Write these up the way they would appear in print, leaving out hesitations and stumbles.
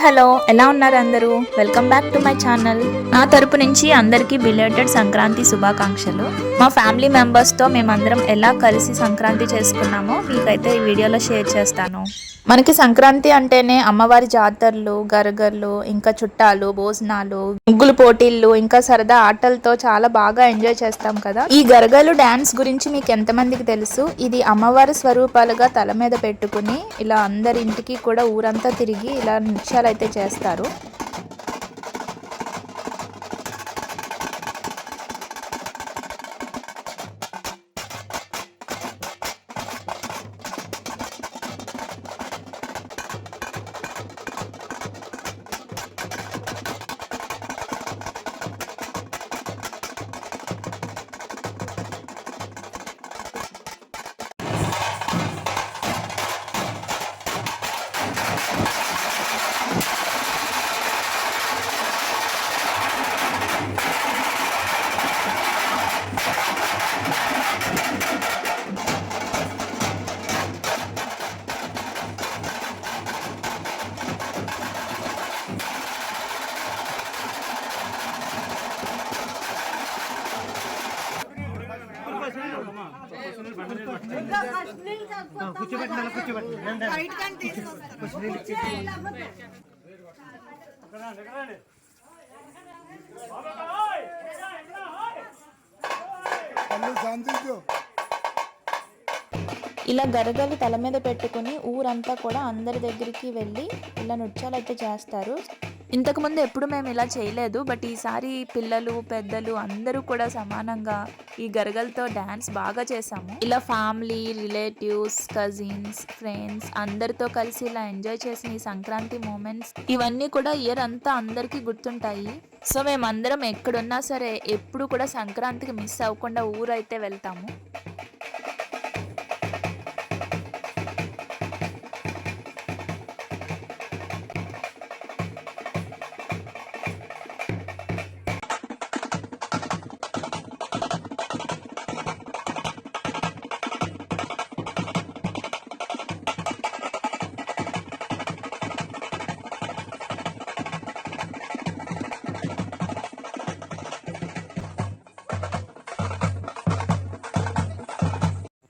Hello, ఎలా ఉన్నారు అందరూ? Welcome back to my channel. నా తరపు నుంచి అందరికీ బిలేటెడ్ సంక్రాంతి శుభాకాంక్షలు. మా ఫ్యామిలీ మెంబర్స్తో మేమందరం ఎలా కలిసి సంక్రాంతి చేసుకున్నామో మీకైతే ఈ వీడియోలో షేర్ చేస్తాను. మనకి సంక్రాంతి అంటేనే అమ్మవారి జాతరలు, గరగలు, ఇంకా చుట్టాలు, భోజనాలు, ముగ్గులు పోటీళ్ళు, ఇంకా సరదా ఆటలతో చాలా బాగా ఎంజాయ్ చేస్తాం కదా. ఈ గరగలు డాన్స్ గురించి మీకు ఎంతమందికి తెలుసు? ఇది అమ్మవారి స్వరూపాలుగా తల మీద పెట్టుకుని ఇలా అందరి ఇంటికి కూడా ఊరంతా తిరిగి ఇలా నృత్యాలు అయితే చేస్తారు. ఇలా గరగలు తల మీద పెట్టుకుని ఊరంతా కూడా అందరి దగ్గరికి వెళ్ళి ఇలా నృత్యాలు అయితే చేస్తారు. ఇంతకుముందు ఎప్పుడు మేము ఇలా చేయలేదు, బట్ ఈసారి పిల్లలు పెద్దలు అందరూ కూడా సమానంగా ఈ గరగలతో డ్యాన్స్ బాగా చేసాము. ఇలా ఫ్యామిలీ, రిలేటివ్స్, కజిన్స్, ఫ్రెండ్స్ అందరితో కలిసి ఇలా ఎంజాయ్ చేసిన ఈ సంక్రాంతి మూమెంట్స్ ఇవన్నీ కూడా ఇయర్ అంతా అందరికీ గుర్తుంటాయి. సో మేమందరం ఎక్కడున్నా సరే ఎప్పుడు కూడా సంక్రాంతికి మిస్ అవ్వకుండా ఊరైతే వెళ్తాము.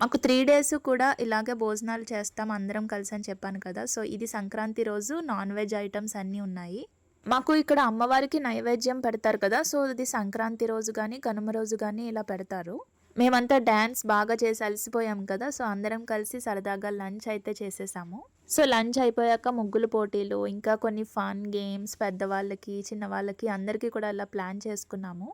మాకు 3 days కూడా ఇలాగే భోజనాలు చేస్తాం అందరం కలిసి అని చెప్పాను కదా. సో ఇది సంక్రాంతి రోజు నాన్ వెజ్ ఐటమ్స్ అన్నీ ఉన్నాయి. మాకు ఇక్కడ అమ్మవారికి నైవేద్యం పెడతారు కదా, సో ఇది సంక్రాంతి రోజు కానీ కనుమ రోజు కానీ ఇలా పెడతారు. మేమంతా డ్యాన్స్ బాగా చేసి అలసిపోయాం కదా, సో అందరం కలిసి సరదాగా లంచ్ అయితే చేసేసాము. సో లంచ్ అయిపోయాక ముగ్గులు పోటీలు, ఇంకా కొన్ని ఫన్ గేమ్స్ పెద్దవాళ్ళకి చిన్నవాళ్ళకి అందరికీ కూడా ఇలా ప్లాన్ చేసుకున్నాము.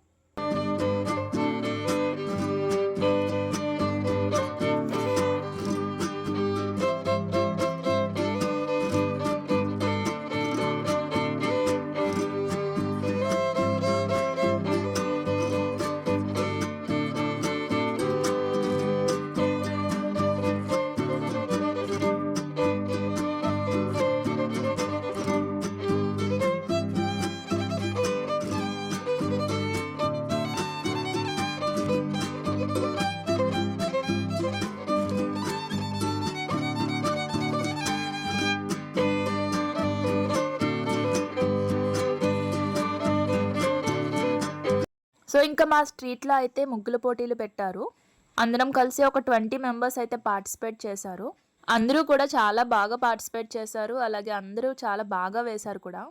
సో ఇంకా మా స్ట్రీట్లో అయితే ముగ్గుల పోటీలు పెట్టారు. అందరం కలిసి ఒక 20 మెంబర్స్ అయితే పార్టిసిపేట్ చేశారు. అందరూ కూడా చాలా బాగా పార్టిసిపేట్ చేశారు, అలాగే అందరూ చాలా బాగా వేశారు కూడా.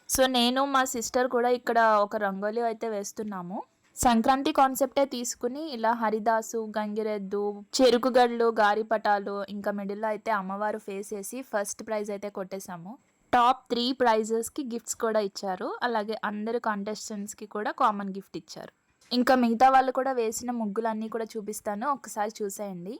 సో నేను మా సిస్టర్ కూడా ఇక్కడ ఒక రంగోలీ అయితే వేస్తున్నాము. సంక్రాంతి కాన్సెప్టే తీసుకుని ఇలా హరిదాసు, గంగిరెద్దు, చెరుకుగడ్లు, గారిపటాలు, ఇంకా మిడిల్లో అయితే అమ్మవారు ఫేస్ వేసి ఫస్ట్ ప్రైజ్ అయితే కొట్టేశాము. టాప్ 3 ప్రైజెస్కి గిఫ్ట్స్ కూడా ఇచ్చారు, అలాగే అందరు కాంటెస్టెంట్స్కి కూడా కామన్ గిఫ్ట్ ఇచ్చారు. ఇంకా మిగతా వాళ్ళు కూడా వేసిన ముగ్గులన్నీ కూడా చూపిస్తాను, ఒకసారి చూసేయండి.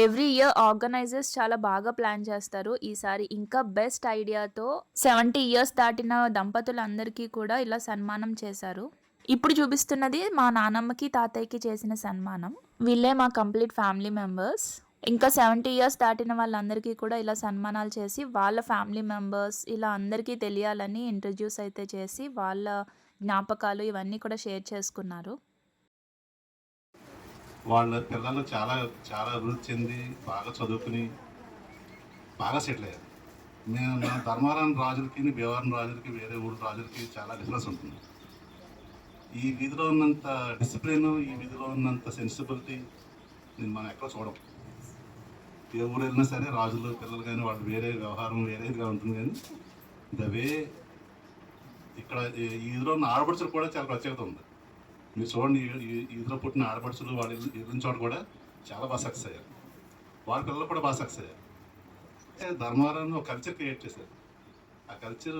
ఎవ్రీ ఇయర్ ఆర్గనైజర్స్ చాలా బాగా ప్లాన్ చేస్తారు. ఈసారి ఇంకా బెస్ట్ ఐడియాతో 70 years దాటిన దంపతులందరికీ కూడా ఇలా సన్మానం చేశారు. ఇప్పుడు చూపిస్తున్నది మా నానమ్మకి తాతయ్యకి చేసిన సన్మానం. వీళ్ళే మా కంప్లీట్ ఫ్యామిలీ మెంబర్స్. ఇంకా 70 ఇయర్స్ దాటిన వాళ్ళందరికీ కూడా ఇలా సన్మానాలు చేసి వాళ్ళ ఫ్యామిలీ మెంబర్స్ ఇలా అందరికీ తెలియాలని ఇంట్రడ్యూస్ అయితే చేసి వాళ్ళ జ్ఞాపకాలు ఇవన్నీ కూడా షేర్ చేసుకున్నారు. వాళ్ళ పిల్లలు చాలా చాలా అభివృద్ధి చెంది బాగా చదువుకుని బాగా సెటిల్ అయ్యారు. మన ధర్మవరం రాజులకి భీమవరం రాజులకి వేరే ఊరు రాజులకి చాలా డిఫరెన్స్ ఉంటుంది. ఈ వీధిలో ఉన్నంత డిసిప్లిన్, ఈ వీధిలో ఉన్నంత సెన్సిబిలిటీ మనం ఎక్కడ చూడం. ఏ ఊరు వెళ్ళినా సరే రాజులు పిల్లలు కానీ వాళ్ళు వేరే వ్యవహారం వేరేదిగా ఉంటుంది. కానీ ద వే ఇక్కడ ఈ వీధిలో ఉన్న ఆడపడుచులు కూడా చాలా ప్రత్యేకత ఉంది. మీరు చూడండి, ఈదులో పుట్టిన ఆడపడుచులు వాళ్ళు ఎదురు చోట కూడా చాలా బాగా సక్సెస్ అయ్యారు. వాళ్ళ పిల్లలు కూడా బాగా సక్సెస్ అయ్యారు. ధర్మవరాన్ని ఒక కల్చర్ క్రియేట్ చేశారు. ఆ కల్చర్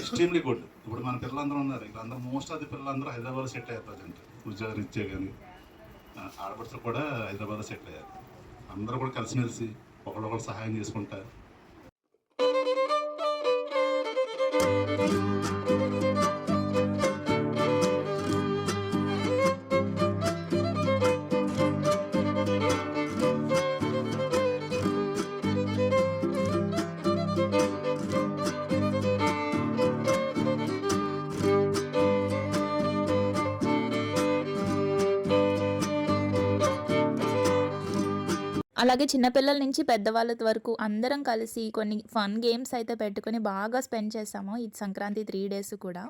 ఎక్స్ట్రీమ్లీ గుడ్. ఇప్పుడు మన పిల్లలందరూ ఉన్నారు, ఇక్కడ అందరూ మోస్ట్ ఆఫ్ ది పిల్లలందరూ హైదరాబాద్లో సెటిల్ అయ్యారు. ప్రజెంట్ ఉద్యోగం ఇచ్చే కానీ ఆడపడుచులు కూడా హైదరాబాద్లో సెటిల్ అయ్యారు. అందరూ కూడా కలిసిమెలిసి ఒకళ్ళొకరు సహాయం చేసుకుంటారు. అలాగే చిన్నపిల్లల నుంచి పెద్దవాళ్ళ వరకు అందరం కలిసి కొన్ని ఫన్ గేమ్స్ అయితే పెట్టుకొని బాగా స్పెండ్ చేసాము ఈ సంక్రాంతి 3 days కూడా.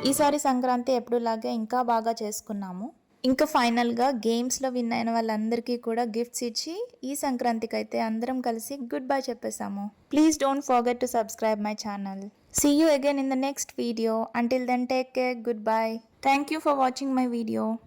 ఈసారి సంక్రాంతి ఎప్పుడులాగే ఇంకా బాగా చేసుకున్నాము. ఇంకా ఫైనల్గా గేమ్స్లో విన్ అయిన వాళ్ళందరికీ కూడా గిఫ్ట్స్ ఇచ్చి ఈ సంక్రాంతికి అయితే అందరం కలిసి గుడ్ బై చెప్పేసాము. Please don't forget to subscribe my channel. See you again in the next video. Until then, take care. Goodbye. Thank you for watching my video.